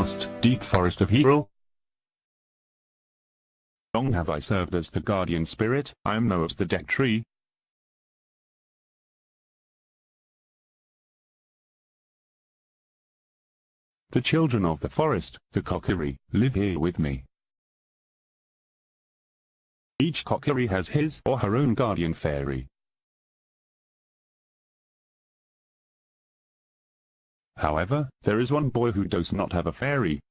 vast, deep forest of Hyrule. Long have I served as the guardian spirit. I am known as the Deku Tree. The children of the forest, the Kokiri, live here with me. Each Kokiri has his or her own guardian fairy. However, there is one boy who does not have a fairy.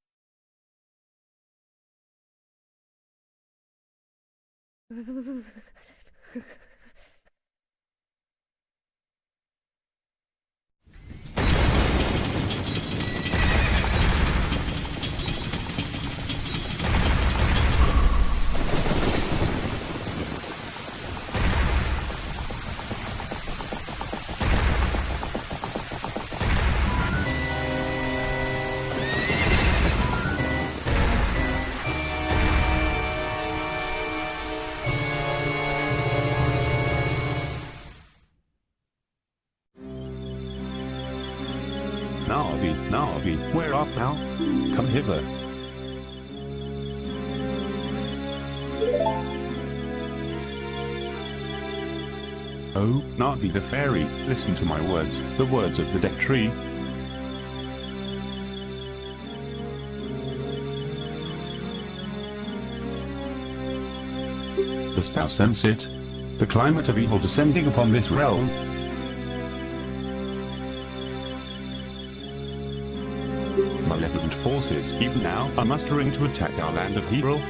Navi, Navi, where art thou? Come hither. Oh, Navi the fairy, listen to my words, the words of the Deku Tree. Dost thou sense it? The climate of evil descending upon this realm. Malevolent forces, even now, are mustering to attack our land of Hyrule.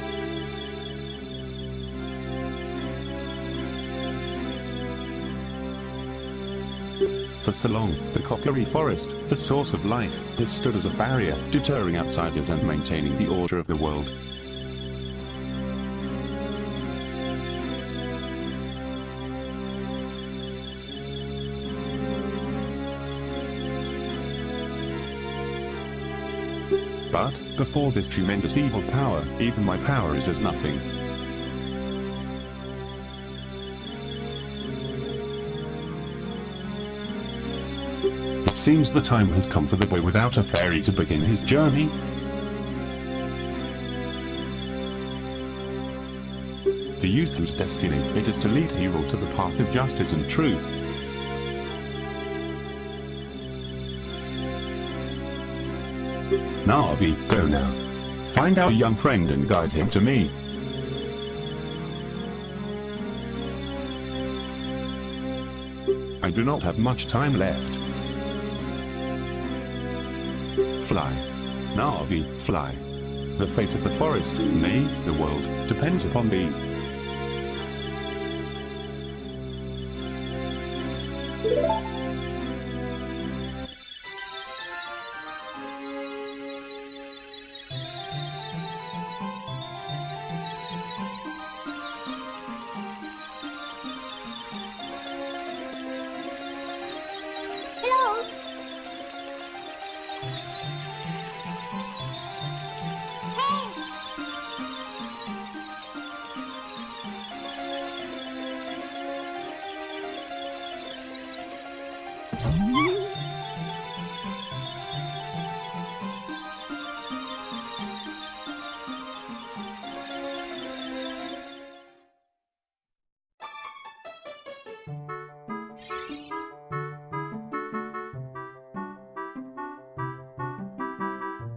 For so long, the Kokiri Forest, the source of life, has stood as a barrier, deterring outsiders and maintaining the order of the world. But, before this tremendous evil power, even my power is as nothing. It seems the time has come for the boy without a fairy to begin his journey. The youth whose destiny it is to lead Hyrule to the path of justice and truth. Navi, go now. Find our young friend and guide him to me. I do not have much time left. Fly. Navi, fly. The fate of the forest, nay, the world, depends upon thee.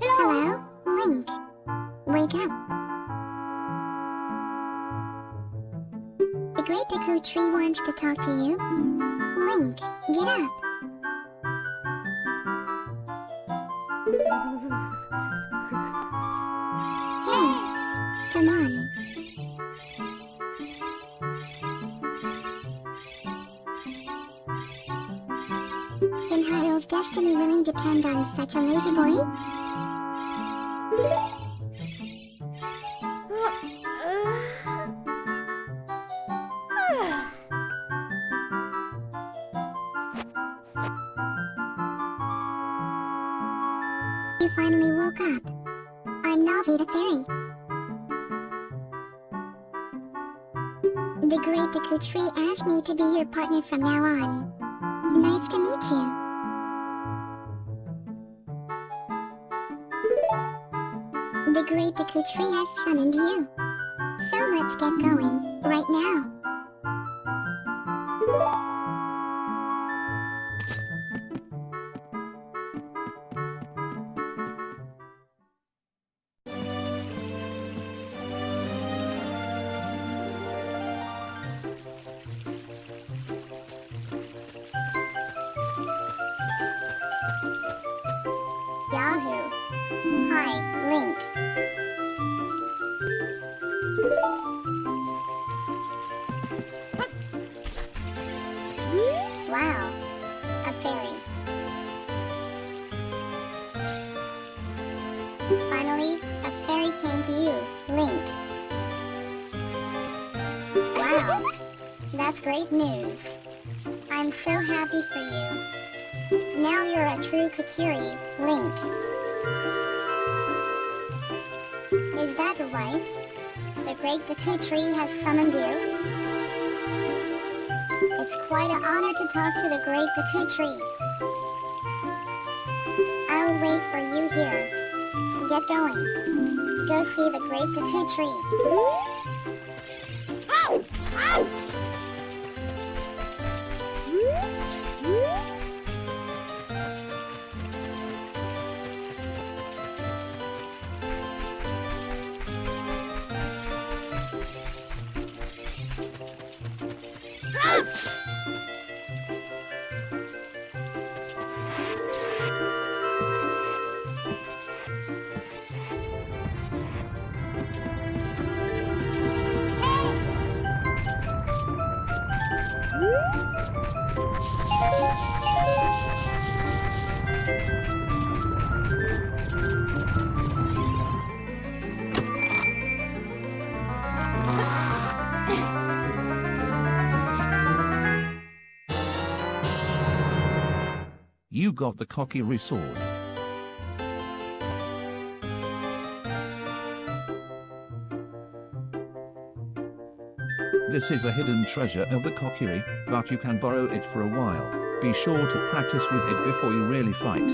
Hello, Link. Wake up. The great Deku Tree wants to talk to you. Link, get up. Hey, come on. Can Hyrule's destiny really depend on such a lazy boy? You finally woke up. I'm Navi the fairy. The great Deku Tree asked me to be your partner from now on. Nice to meet you. The great Deku tree has summoned you. So let's get going, right now. Yahoo! Hi, Link. Wow, a fairy. Finally, a fairy came to you, Link. Wow, that's great news. I'm so happy for you. Now you're a true Kokiri, Link. Is that right? The great Deku tree has summoned you? It's quite an honor to talk to the great Deku tree. I'll wait for you here. Get going. Go see the great Deku tree. Ow! Ow! You got the Kokiri sword. This is a hidden treasure of the Kokiri, but you can borrow it for a while. Be sure to practice with it before you really fight.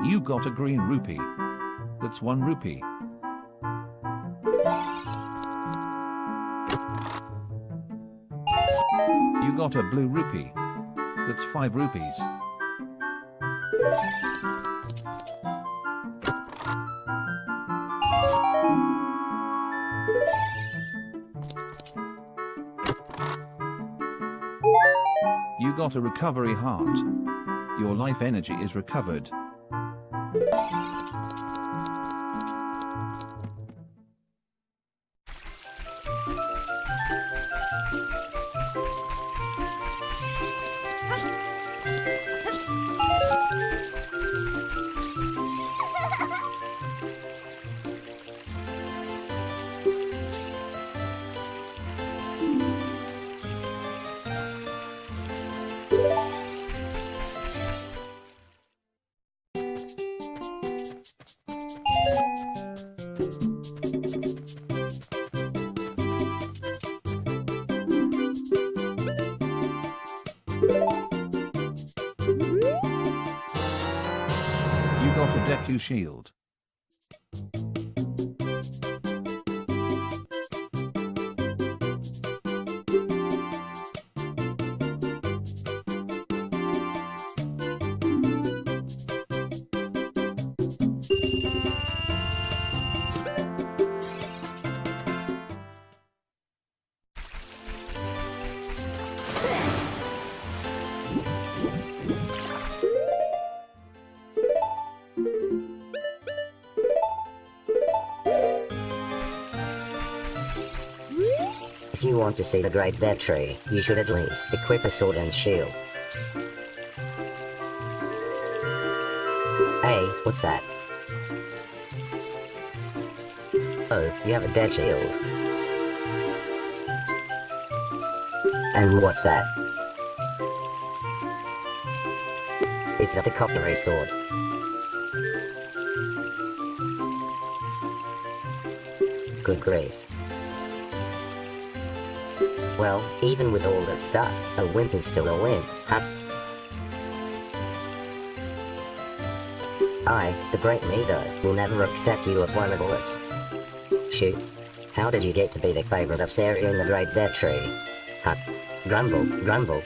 You got a green rupee. That's 1 rupee. You got a blue rupee. That's 5 rupees. You got a recovery heart. Your life energy is recovered. You got a Deku shield. If you want to see the Great Bear Tree, you should at least equip a sword and shield. Hey, what's that? Oh, you have a dead shield. And what's that? Is that the Kokiri sword? Good grief. Well, even with all that stuff, a wimp is still a wimp, huh? I, the great Mido, will never accept you as one of us. Shoot. How did you get to be the favorite of Sarah in the Great Bear Tree? Huh? Grumble, grumble.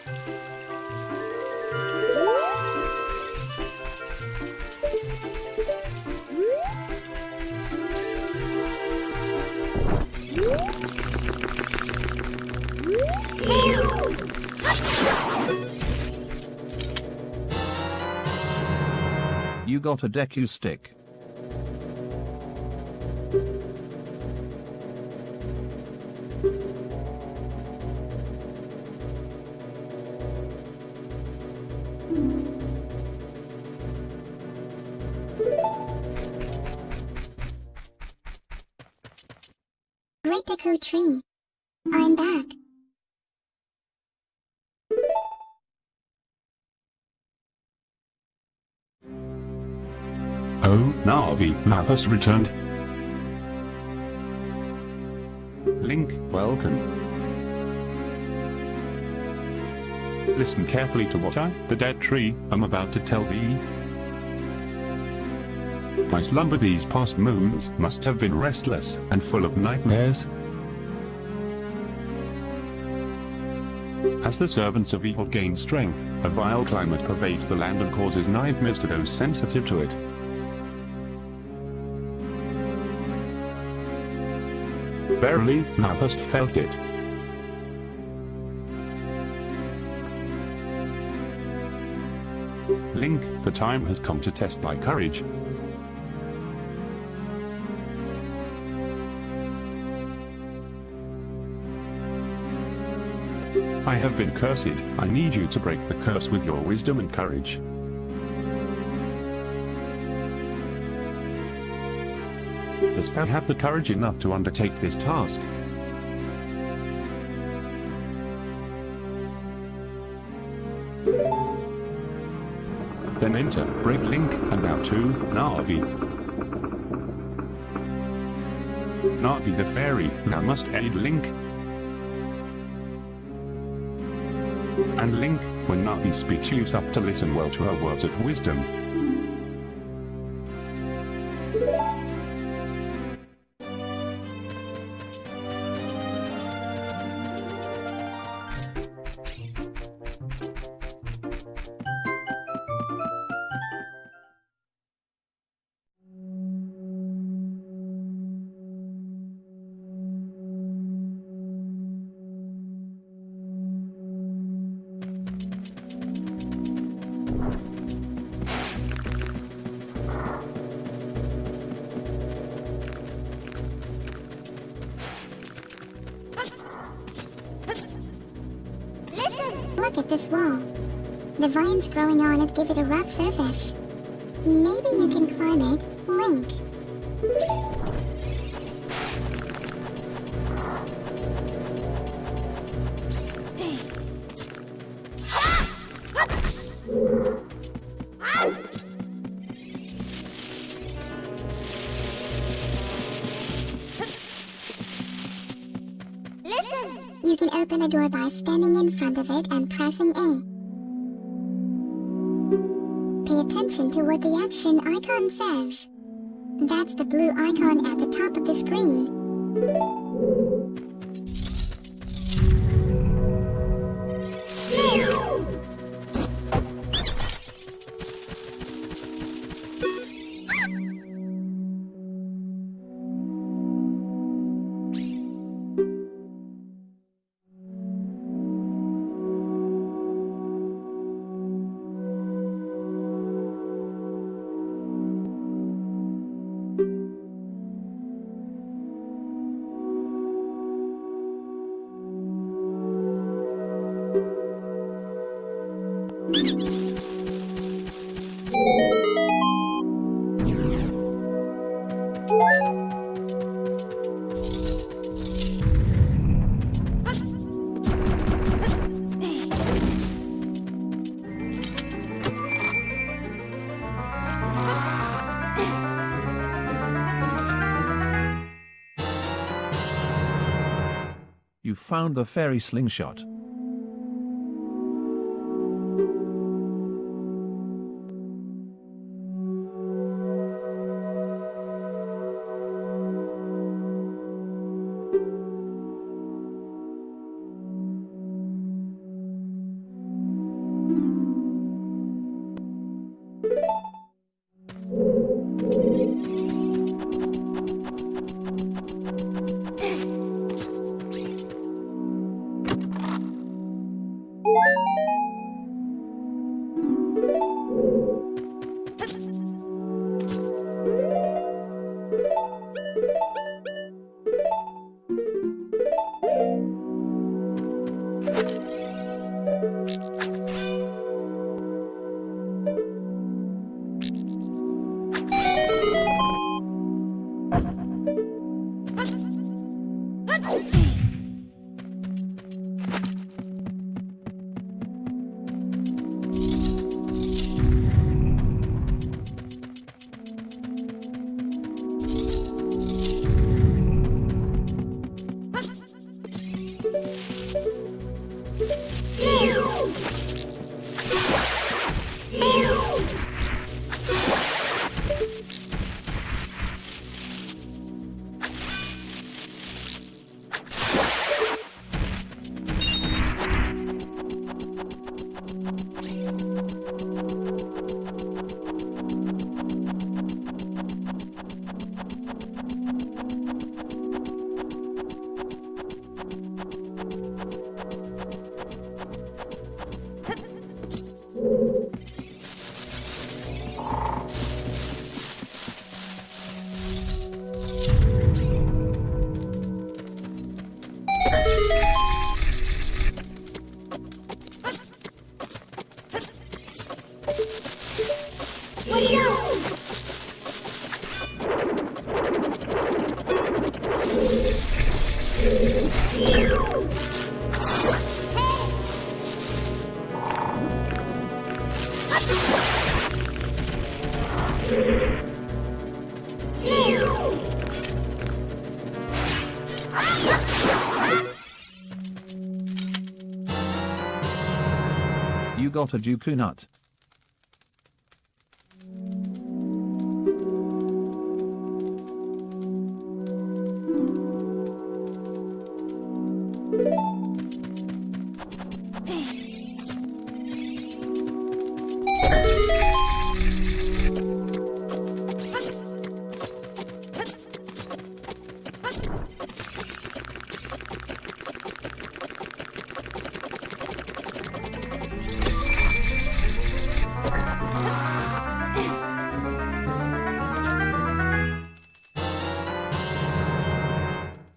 You got a Deku stick. Great Deku Tree. I'm back. Oh, Navi now has returned. Link, welcome. Listen carefully to what I, the dead tree, am about to tell thee. My slumber these past moons must have been restless and full of nightmares. As the servants of evil gain strength, a vile climate pervades the land and causes nightmares to those sensitive to it. Verily, thou hast felt it. Link, the time has come to test thy courage. I have been cursed. I need you to break the curse with your wisdom and courage. Dost thou have the courage enough to undertake this task? Then enter, break Link, and thou too, Navi. Navi the fairy, thou must aid Link. And Link, when Navi speaks, use up to listen well to her words of wisdom. stuck at this wall. The vines growing on it give it a rough surface. Maybe you can climb it, Link. You can open a door by standing in front of it and pressing A. Pay attention to what the action icon says. That's the blue icon at the top of the screen. You found the fairy slingshot. You got a Deku nut.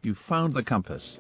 You found the compass.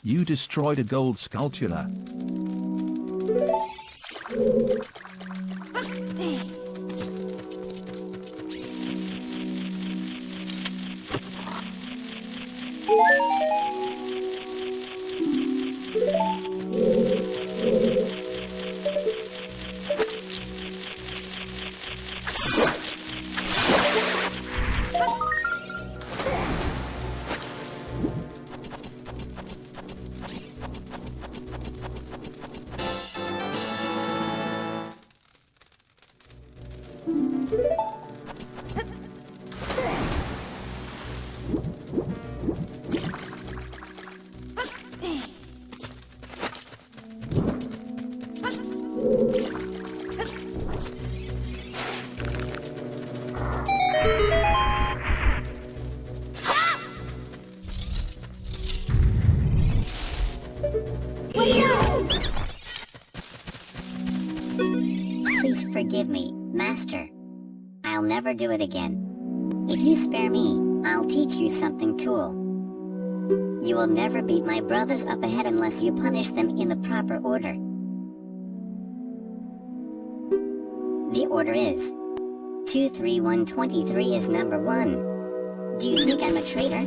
You destroyed a gold sculpture. Please forgive me, Master. I'll never do it again. If you spare me, I'll teach you something cool. You will never beat my brothers up ahead unless you punish them in the proper order. The order is 2, 3, 1, 23 is number 1. Do you think I'm a traitor?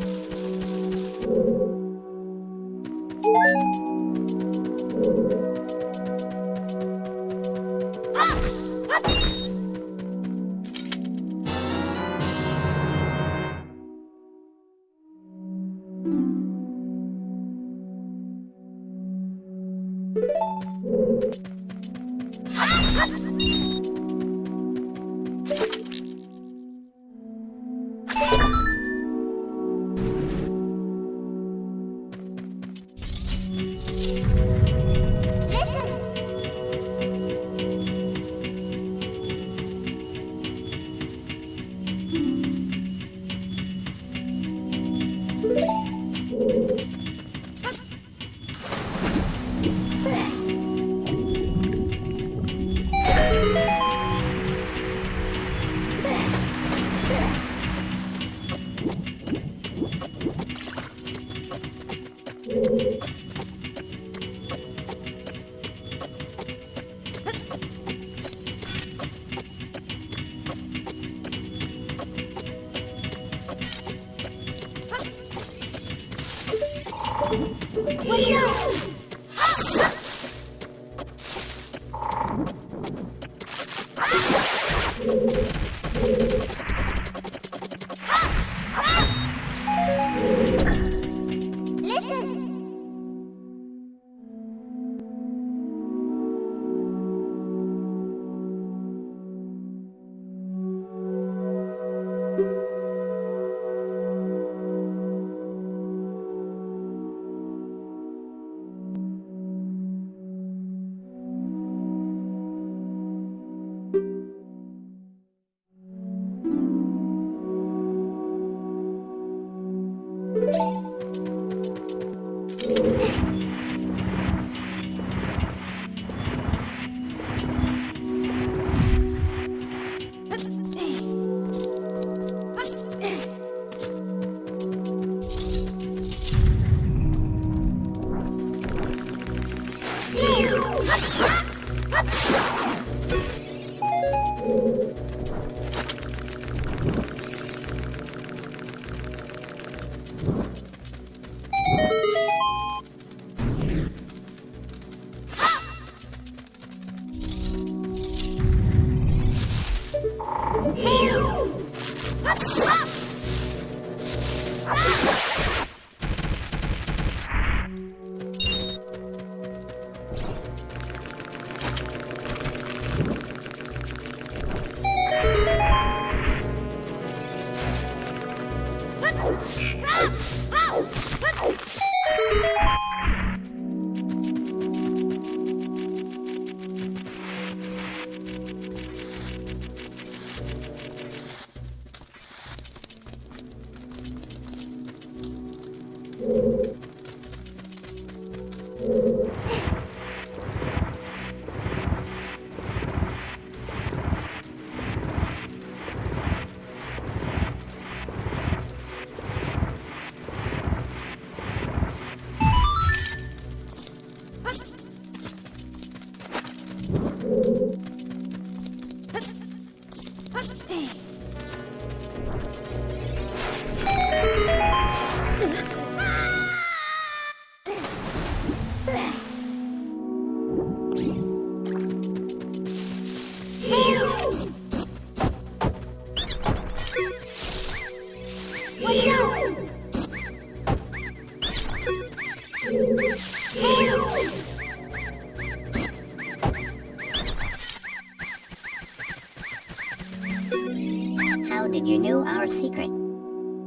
How did you know our secret?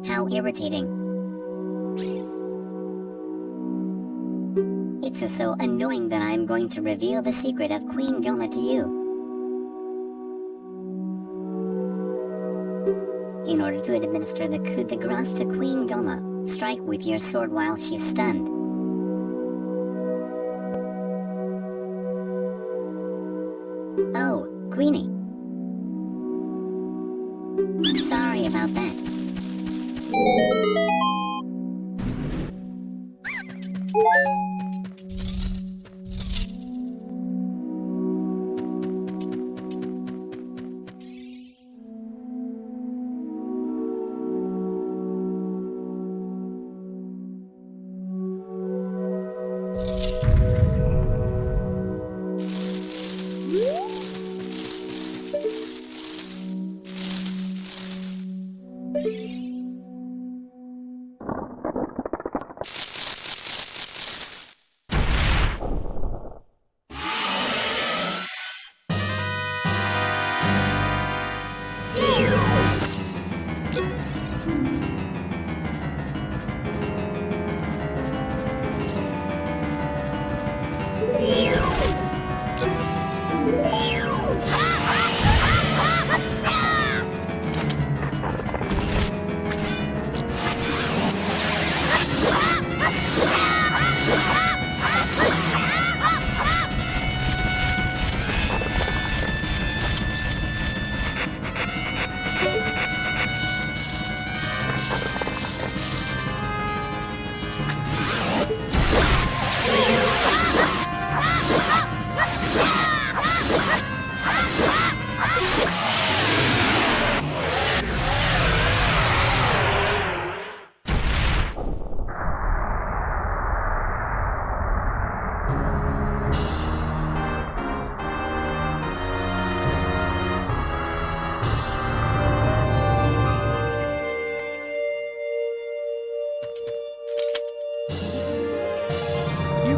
How irritating. It's so annoying that I'm going to reveal the secret of Queen Goma to you. In order to administer the coup de grace to Queen Goma, strike with your sword while she's stunned. Oh, Queenie. Sorry about that.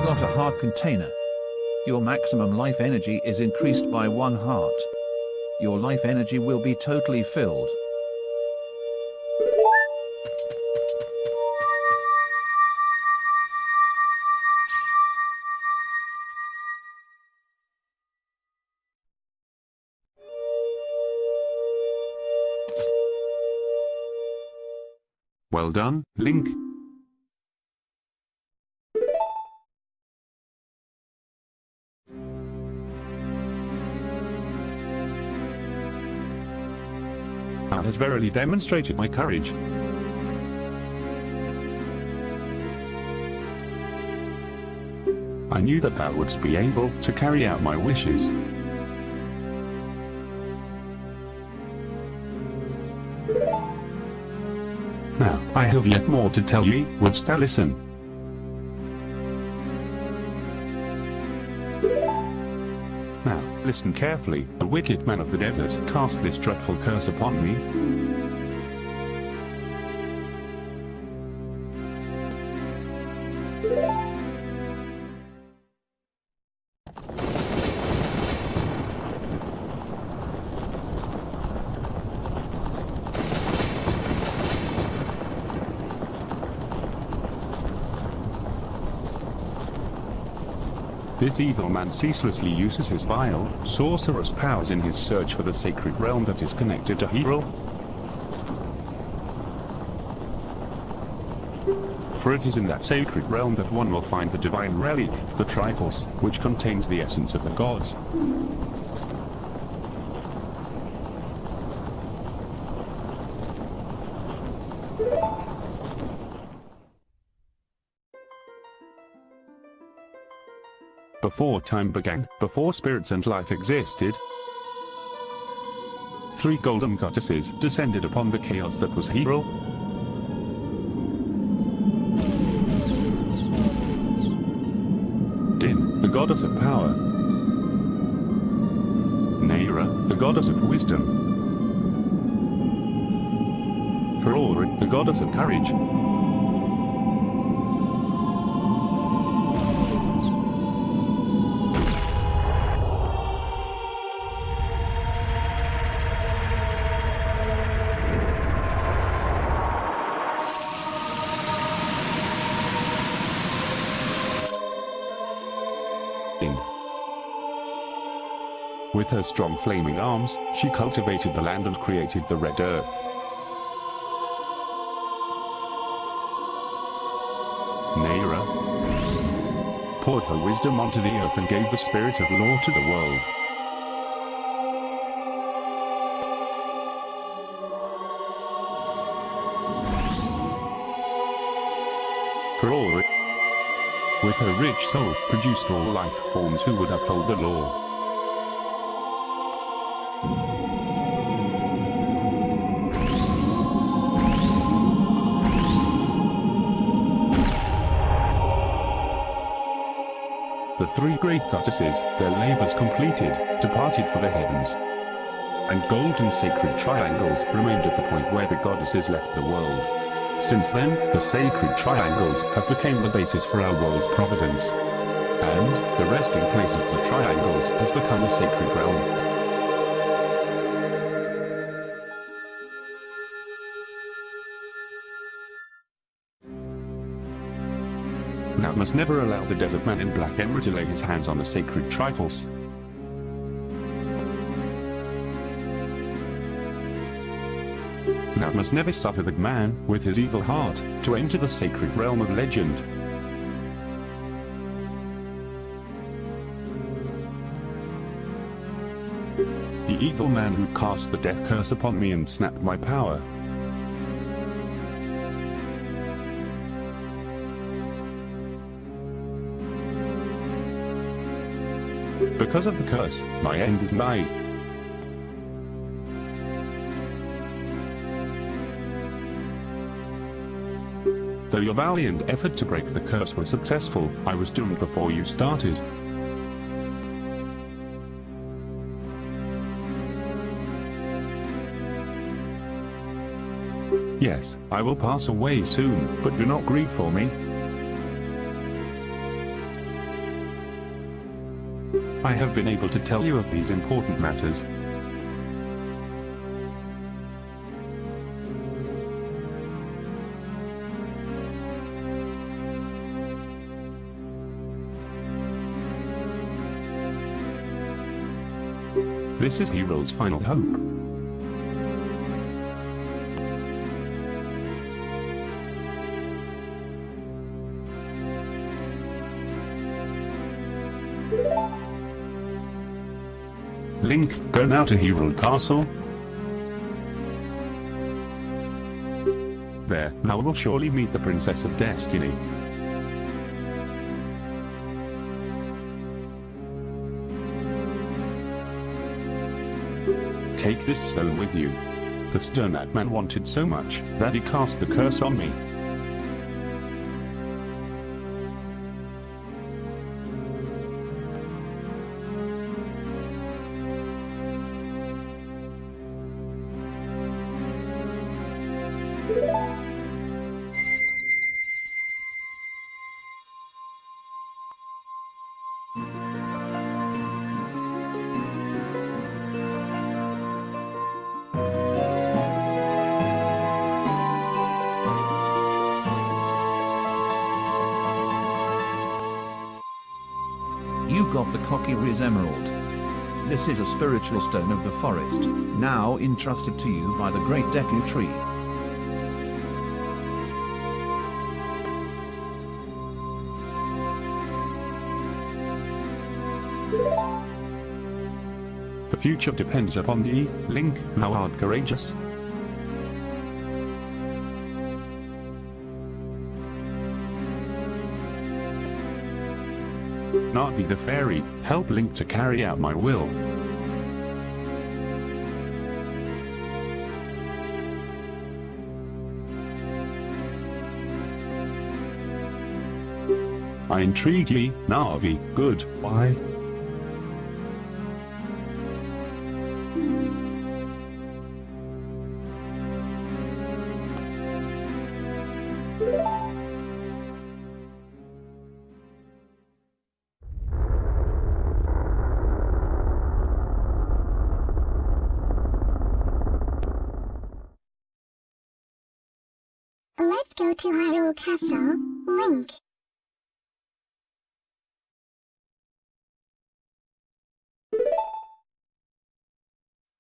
Got a heart container. Your maximum life energy is increased by 1 heart. Your life energy will be totally filled. Well done, Link. Thou has verily demonstrated my courage. I knew that thou wouldst be able to carry out my wishes. Now, I have yet more to tell ye, wouldst thou listen? Now, listen carefully, the wicked man of the desert cast this dreadful curse upon me. This evil man ceaselessly uses his vile, sorcerous powers in his search for the sacred realm that is connected to Hyrule. For it is in that sacred realm that one will find the divine relic, the Triforce, which contains the essence of the gods. Before time began, before spirits and life existed, 3 golden goddesses descended upon the chaos that was Hyrule. Din, the goddess of power. Naira, the goddess of wisdom. Ferori, the goddess of courage. With her strong flaming arms, she cultivated the land and created the Red Earth. Naira poured her wisdom onto the earth and gave the spirit of law to the world. Ferori, with her rich soul, produced all life forms who would uphold the law. The 3 great goddesses, their labors completed, departed for the heavens. And golden sacred triangles remained at the point where the goddesses left the world. Since then, the sacred triangles have become the basis for our world's providence. And the resting place of the triangles has become the sacred realm. Thou must never allow the desert man in Black Emerald to lay his hands on the sacred Triforce. Thou must never suffer the man, with his evil heart, to enter the sacred realm of legend. The evil man who cast the death curse upon me and snapped my power. Because of the curse, my end is nigh. Though your valiant effort to break the curse was successful, I was doomed before you started. Yes, I will pass away soon, but do not grieve for me. I have been able to tell you of these important matters. This is Hyrule's final hope. Link, go now to Hyrule Castle. There, thou will surely meet the Princess of Destiny. Take this stone with you. The stone that man wanted so much, that he cast the curse on me. of the Kokiri's emerald. This is a spiritual stone of the forest, now entrusted to you by the great Deku tree. The future depends upon thee, Link, thou art courageous. Navi the fairy, help Link to carry out my will. I entreat ye, Navi, good, why? Let's go to Hyrule Castle, Link.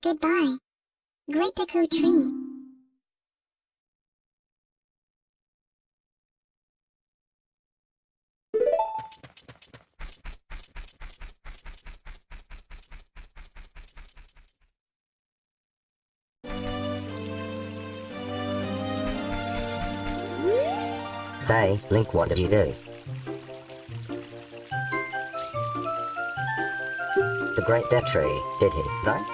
Goodbye, great Deku tree. Hey, Link, what did you do? The great death tree, did he, though?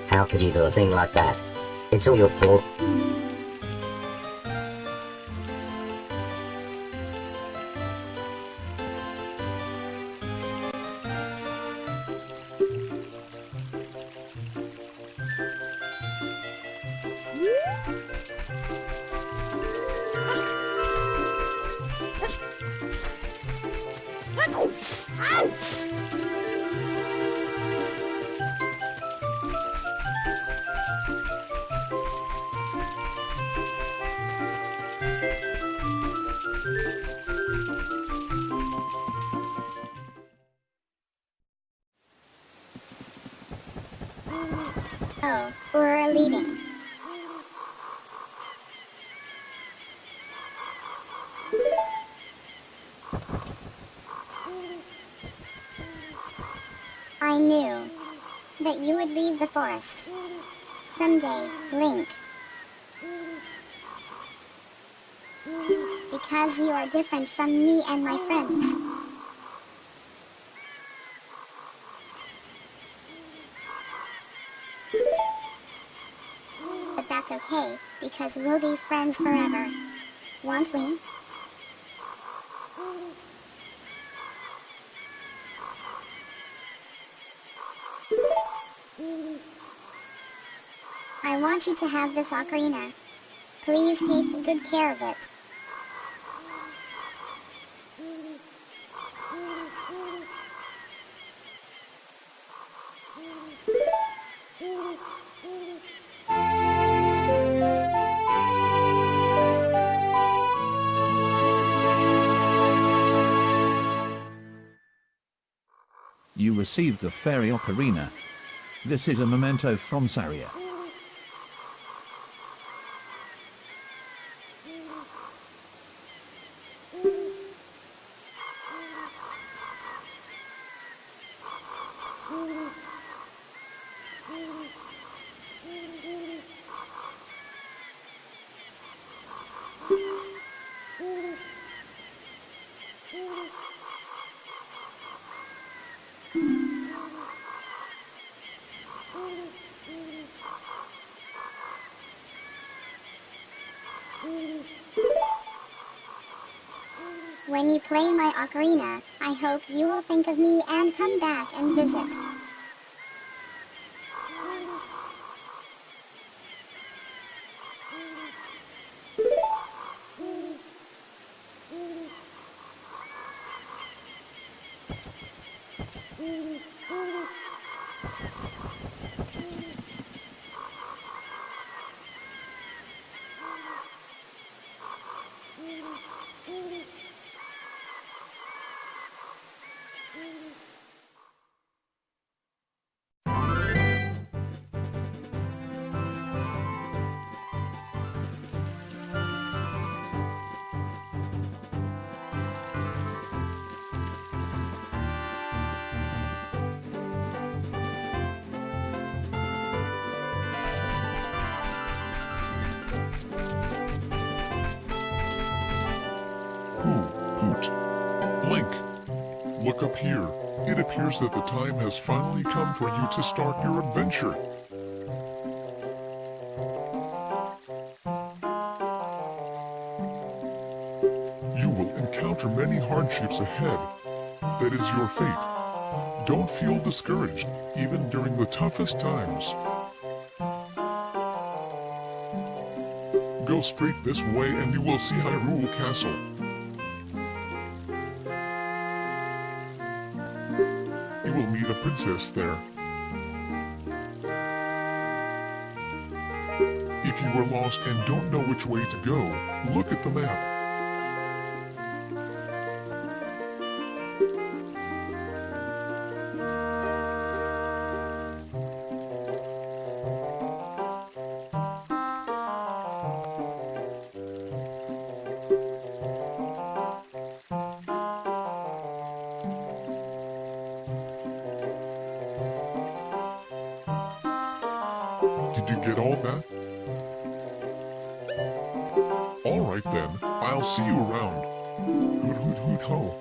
How could you do a thing like that? It's all your fault. Oh, we're leaving. I knew that you would leave the forest. Someday, Link. Because you are different from me and my friends. But that's okay, because we'll be friends forever. Won't we? I want you to have this ocarina. Please take good care of it. You received the fairy ocarina. This is a memento from Saria. When you play my ocarina, I hope you will think of me and come back and visit. Look up here. It appears that the time has finally come for you to start your adventure. You will encounter many hardships ahead. That is your fate. Don't feel discouraged, even during the toughest times. Go straight this way and you will see Hyrule Castle. You will meet a princess there. If you are lost and don't know which way to go, look at the map. Did you get all that? Alright then, I'll see you around. Hoot hoot hoot ho.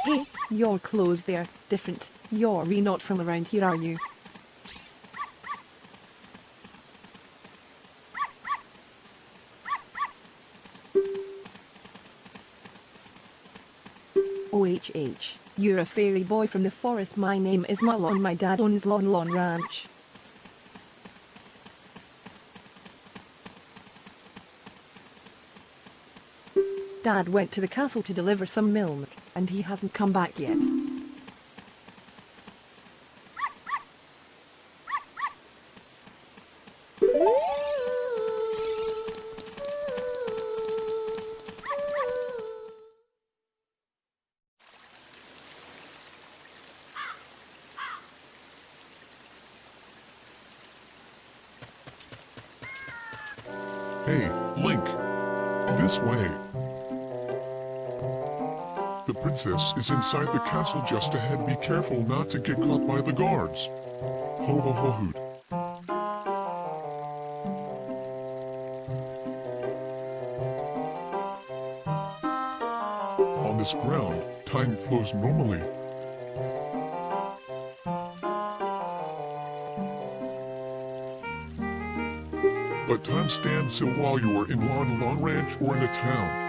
Hey, your clothes they're different. You're not from around here, are you? OHH, you're a fairy boy from the forest. My name is Malon. My dad owns Lon Lon Ranch. Dad went to the castle to deliver some milk, and he hasn't come back yet. Hey, Link! This way! The princess is inside the castle just ahead. Be careful not to get caught by the guards. Ho ho ho hoot. On this ground, time flows normally. But time stands still while you are in Lon Lon Ranch or in a town.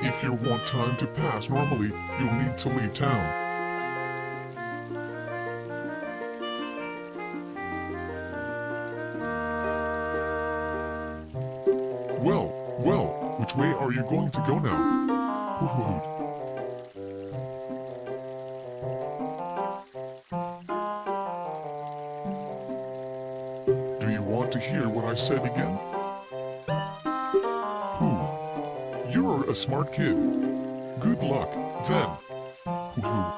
If you want time to pass normally, you'll need to leave town. Well, which way are you going to go now? Hoot hoot hoot. Do you want to hear what I said again? You're a smart kid. Good luck, then. Woohoo.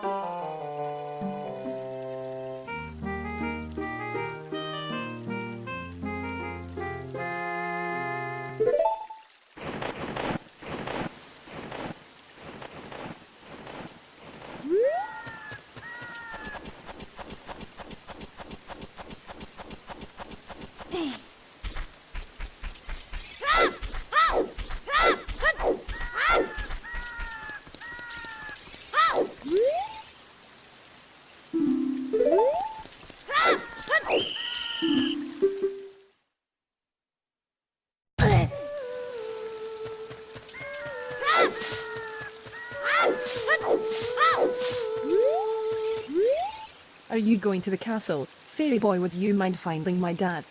Are you going to the castle? Fairy boy, would you mind finding my dad?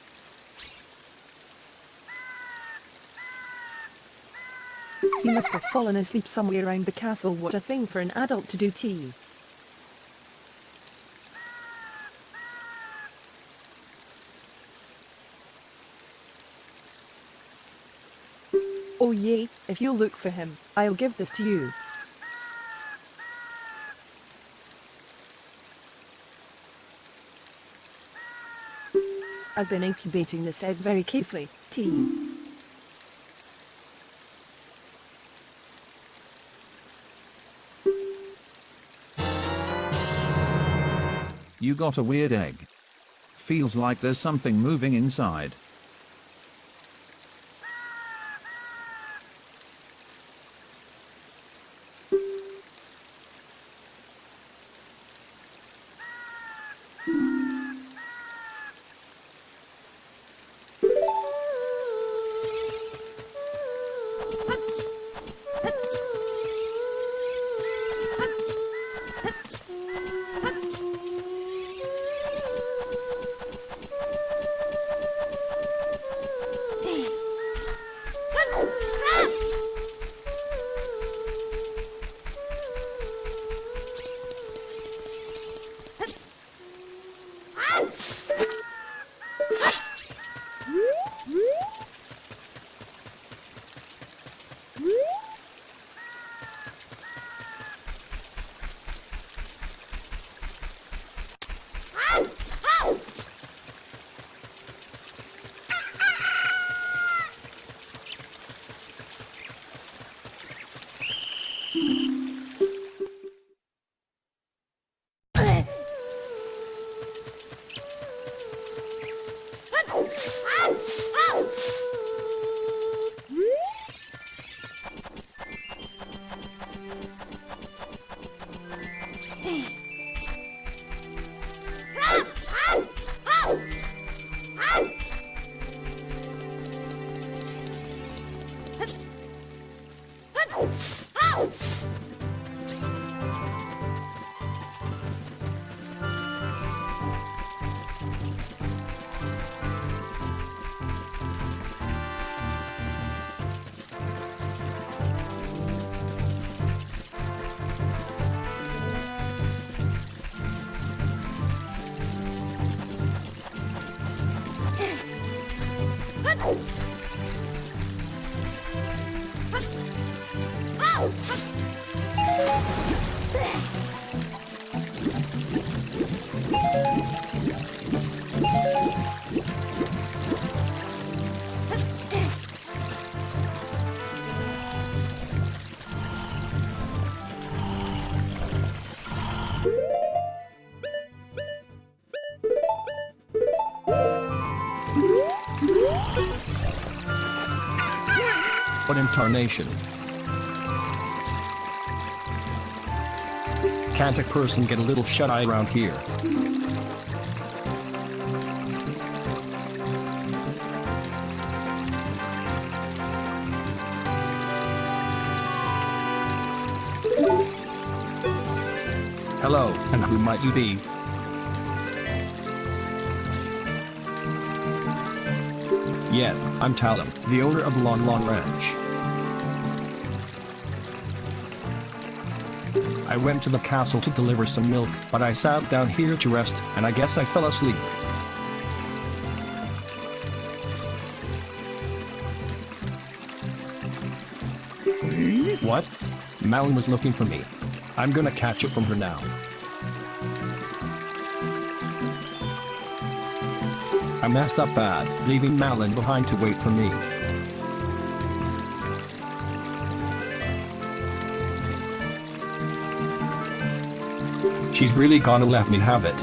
He must have fallen asleep somewhere around the castle. What a thing for an adult to do, tea. Oh yay, if you'll look for him, I'll give this to you. I've been incubating this egg very carefully, tea. You got a weird egg. Feels like there's something moving inside. What in tarnation? Can't a person get a little shut-eye around here? Hello, and who might you be? Yeah, I'm Talon, the owner of Lon Lon Ranch. I went to the castle to deliver some milk, but I sat down here to rest, and I guess I fell asleep. What? Malin was looking for me. I'm gonna catch it from her now. I messed up bad, leaving Malin behind to wait for me. She's really gonna let me have it.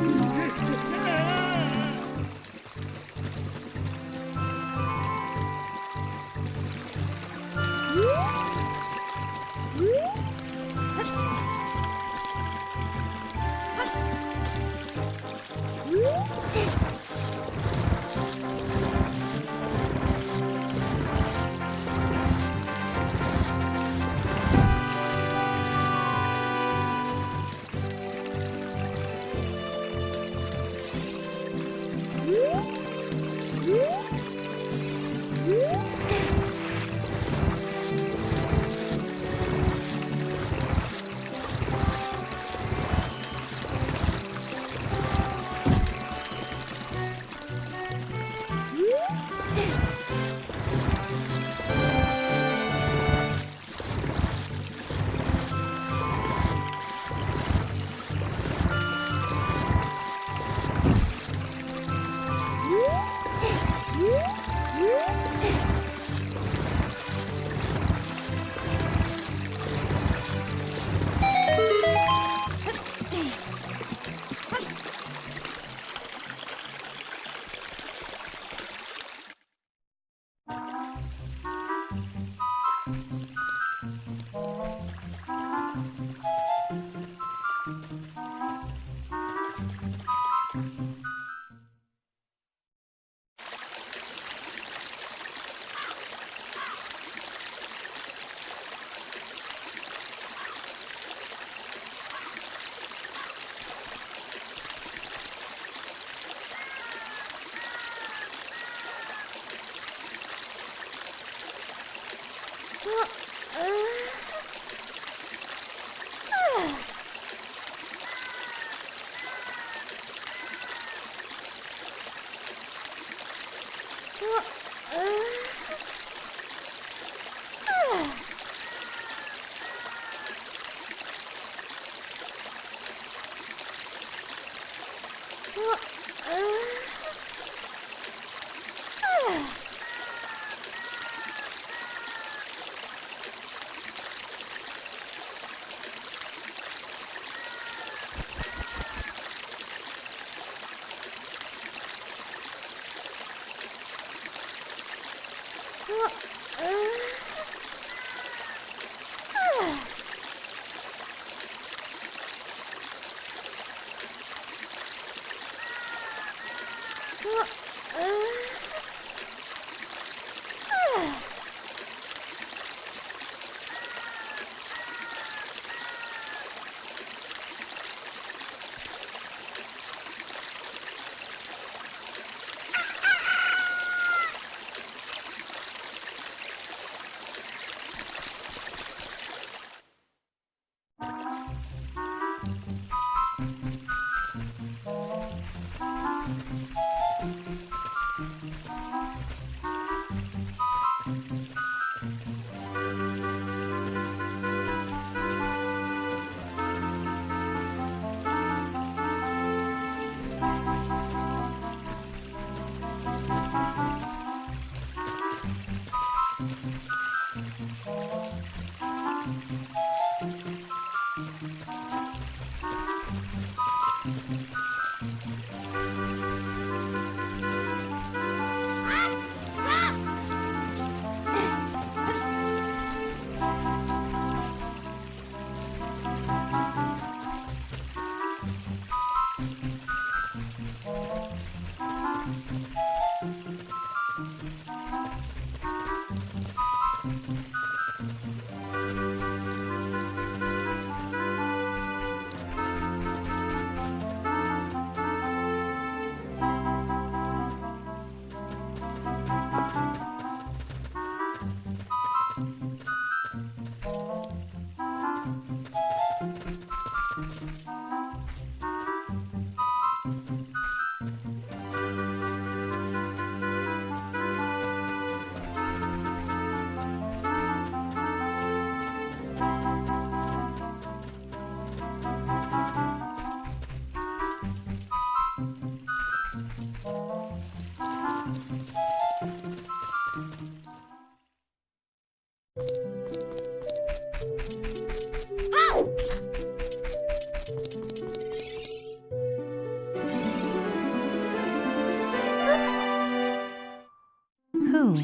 Who?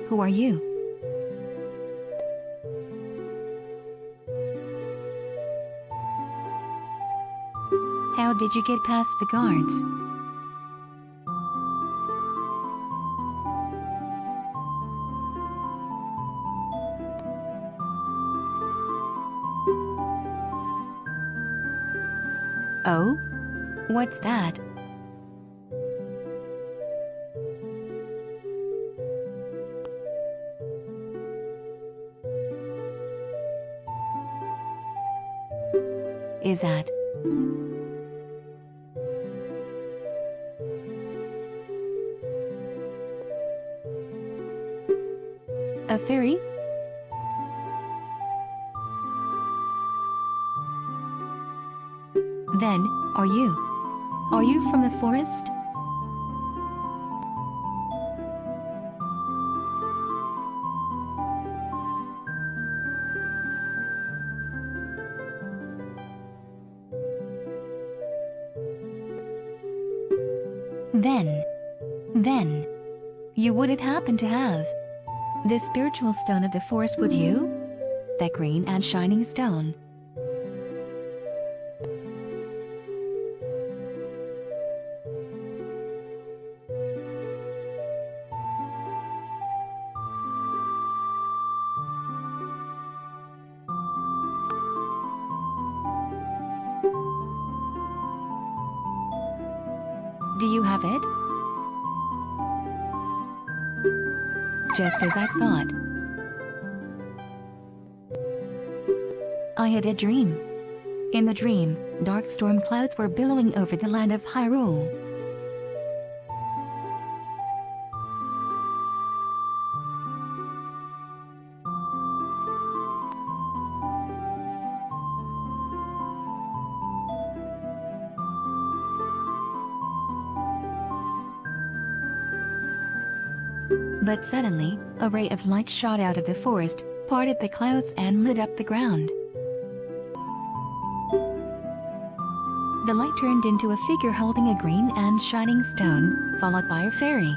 Who are you? How did you get past the guards? Oh? What's that? Is that a fairy? Then, are you? Are you from the forest? Then, you wouldn't happen to have the spiritual stone of the forest, would you? That green and shining stone. Do you have it? Just as I thought. I had a dream. In the dream, dark storm clouds were billowing over the land of Hyrule. But suddenly, a ray of light shot out of the forest, parted the clouds and lit up the ground. The light turned into a figure holding a green and shining stone, followed by a fairy.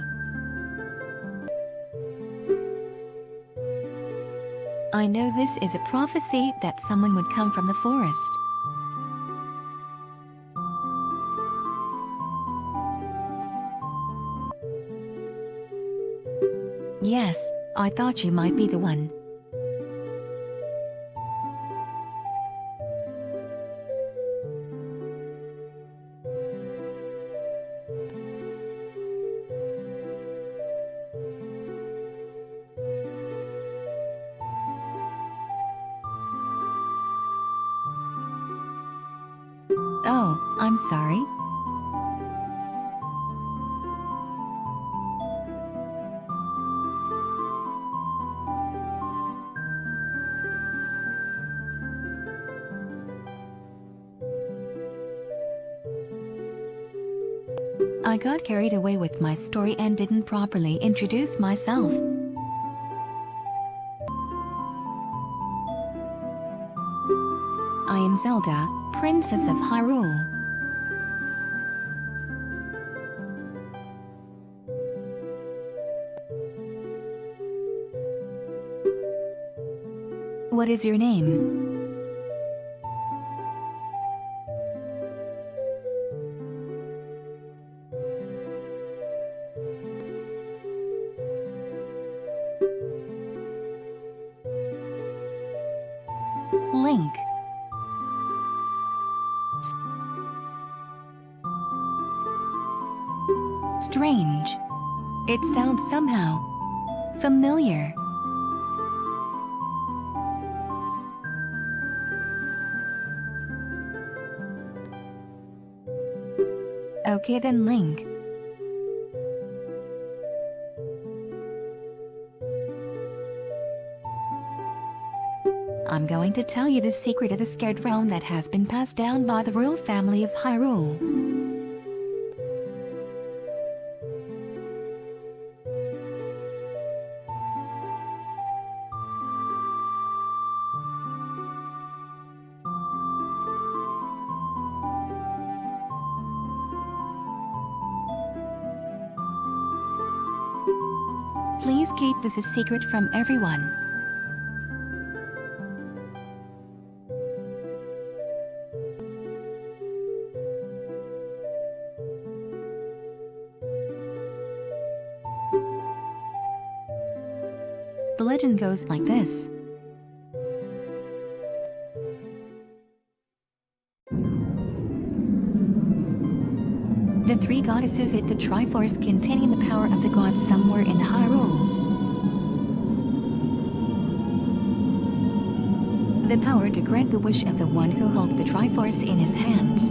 I know this is a prophecy that someone would come from the forest. Yes, I thought you might be the one. Oh, I'm sorry. I got carried away with my story and didn't properly introduce myself. I am Zelda, Princess of Hyrule. What is your name? Link. Strange. It sounds somehow familiar. Okay then, Link. I'm going to tell you the secret of the scared realm that has been passed down by the royal family of Hyrule. Please keep this a secret from everyone. The legend goes like this. The three goddesses hid the Triforce containing the power of the gods somewhere in Hyrule. The power to grant the wish of the one who holds the Triforce in his hands.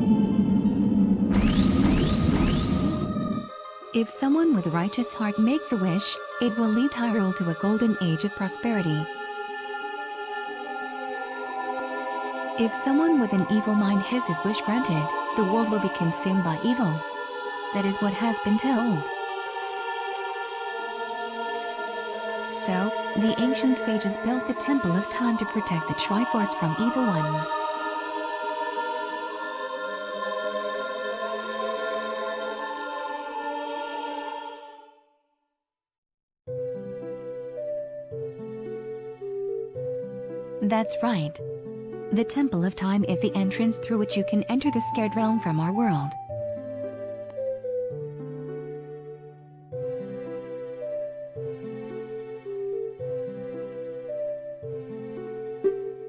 If someone with a righteous heart makes a wish, it will lead Hyrule to a golden age of prosperity. If someone with an evil mind has his wish granted, the world will be consumed by evil. That is what has been told. So, the ancient sages built the Temple of Time to protect the Triforce from evil ones. That's right. The Temple of Time is the entrance through which you can enter the scared realm from our world.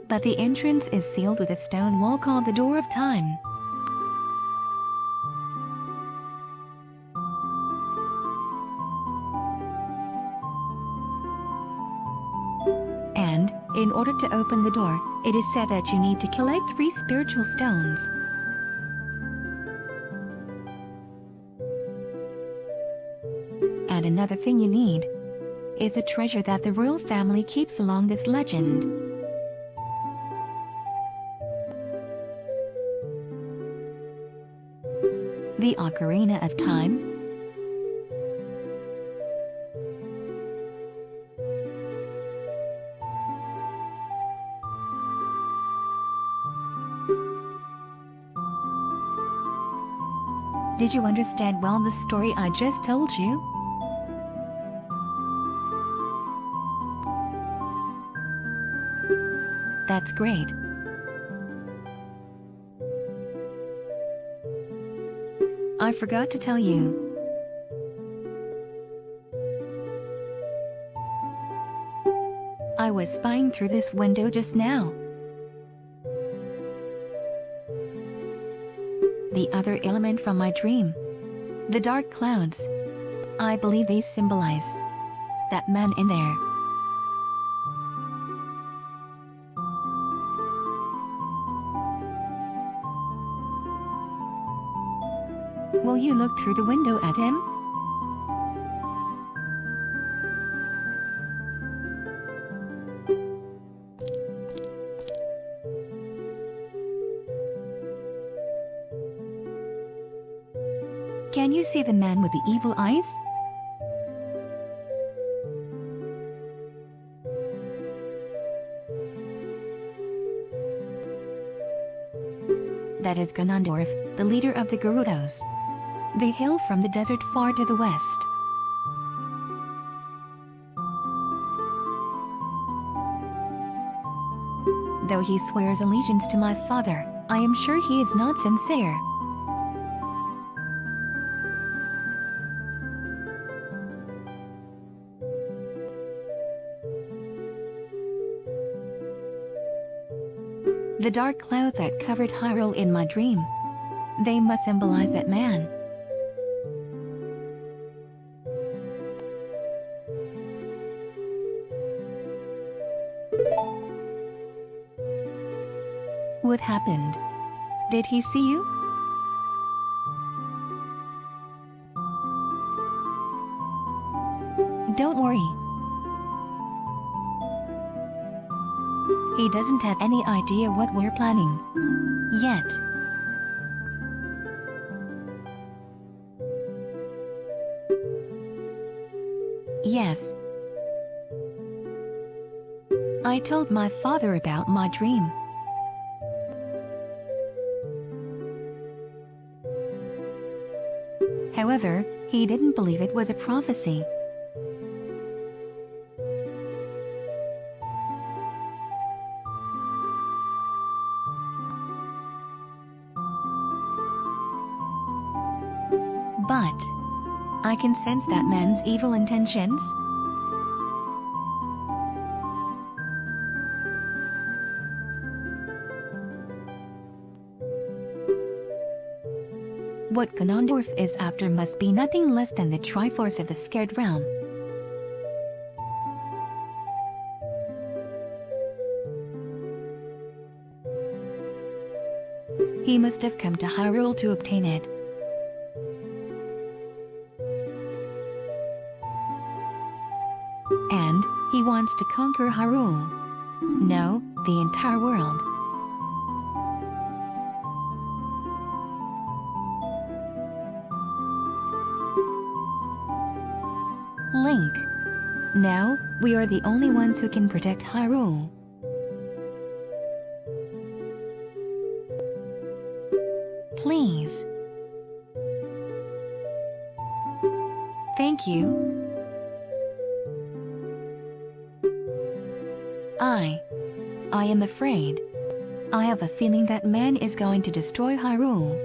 But the entrance is sealed with a stone wall called the Door of Time. And, in order to open the door, it is said that you need to collect 3 spiritual stones. And another thing you need is a treasure that the royal family keeps along this legend. The Ocarina of Time. Did you understand well the story I just told you? That's great. I forgot to tell you. I was spying through this window just now. The other element from my dream. The dark clouds. I believe they symbolize that man in there. Will you look through the window at him? Can you see the man with the evil eyes? That is Ganondorf, the leader of the Gerudos. They hail from the desert far to the west. Though he swears allegiance to my father, I am sure he is not sincere. The dark clouds that covered Hyrule in my dream. They must symbolize that man. What happened? Did he see you? Don't worry. He doesn't have any idea what we're planning. Yet. Yes. I told my father about my dream. However, he didn't believe it was a prophecy. But I can sense that man's evil intentions. What Ganondorf is after must be nothing less than the Triforce of the Scared Realm. He must have come to Hyrule to obtain it. And he wants to conquer Hyrule. No, the entire world. Link. Now, we are the only ones who can protect Hyrule. Please. Thank you. I am afraid. I have a feeling that man is going to destroy Hyrule.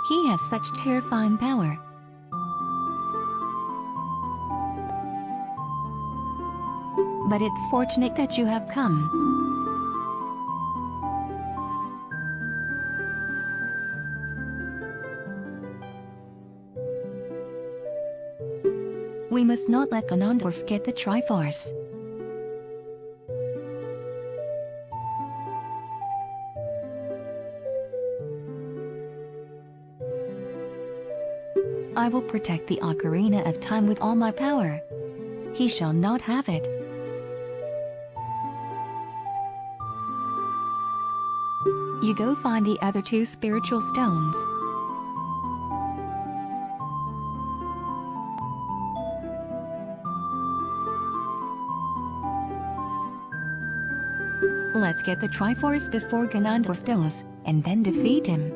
He has such terrifying power. But it's fortunate that you have come. We must not let Ganondorf get the Triforce. I will protect the Ocarina of Time with all my power. He shall not have it. You go find the other two spiritual stones. Let's get the Triforce before Ganondorf does, and then defeat him.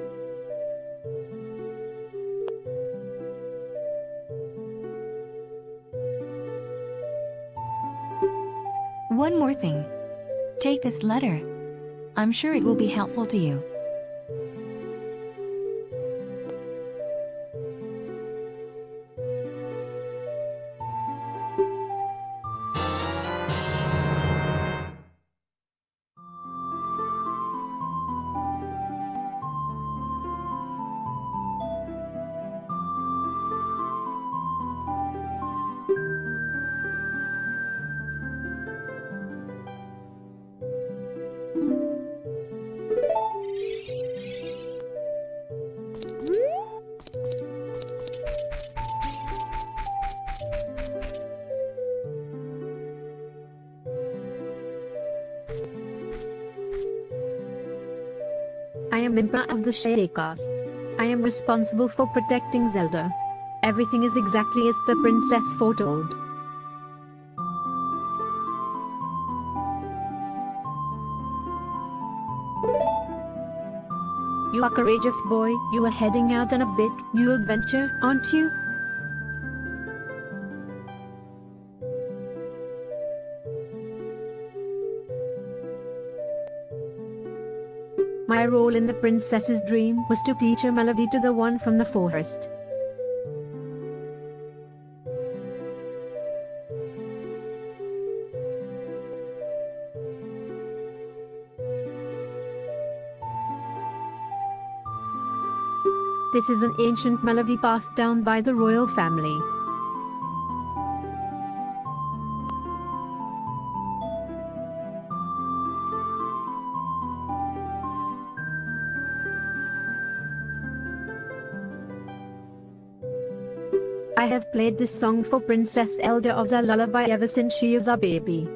One more thing. Take this letter. I'm sure it will be helpful to you. I am member of the Shakas. I am responsible for protecting Zelda. Everything is exactly as the princess foretold. You are courageous boy, you are heading out on a big, new adventure, aren't you? My role in the princess's dream was to teach a melody to the one from the forest. This is an ancient melody passed down by the royal family. I have played this song for Princess Zelda as a lullaby ever since she is a baby.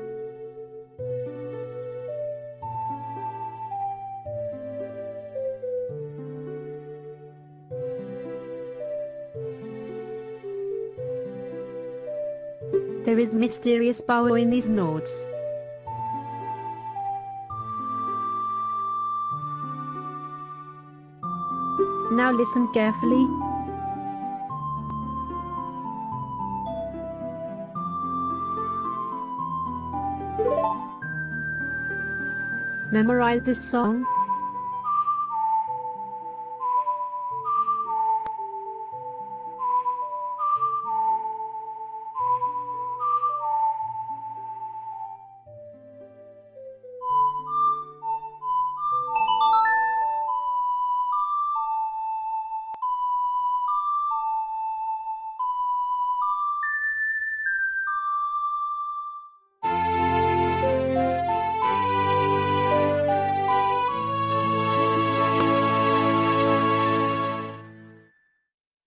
There is mysterious power in these notes. Now listen carefully. Memorize this song.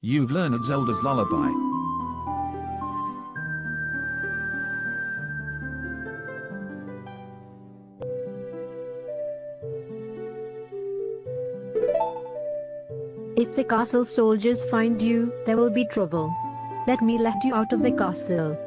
You've learned Zelda's lullaby. If the castle soldiers find you, there will be trouble. Let me let you out of the castle.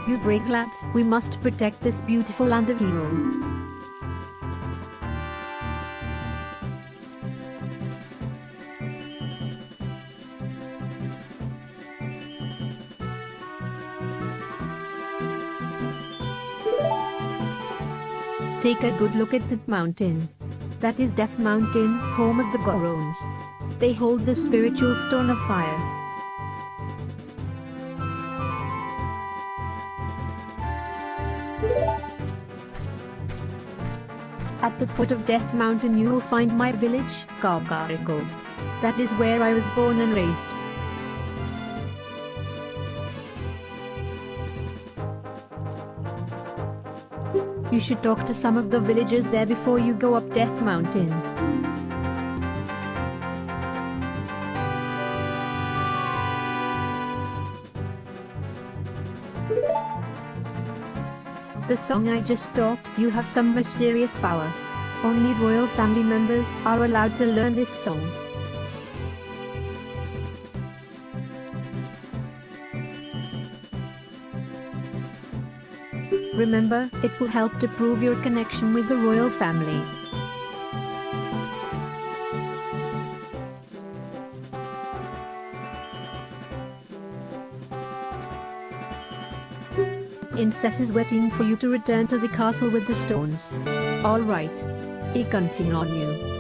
You brave lad, we must protect this beautiful land of Hyrule. Take a good look at that mountain. That is Death Mountain, home of the Gorons. They hold the spiritual stone of fire. At the foot of Death Mountain you will find my village, Kokiri. That is where I was born and raised. You should talk to some of the villagers there before you go up Death Mountain. The song I just taught you has some mysterious power. Only royal family members are allowed to learn this song. Remember, it will help to prove your connection with the royal family. Incess is waiting for you to return to the castle with the stones. Alright. I'm counting on you.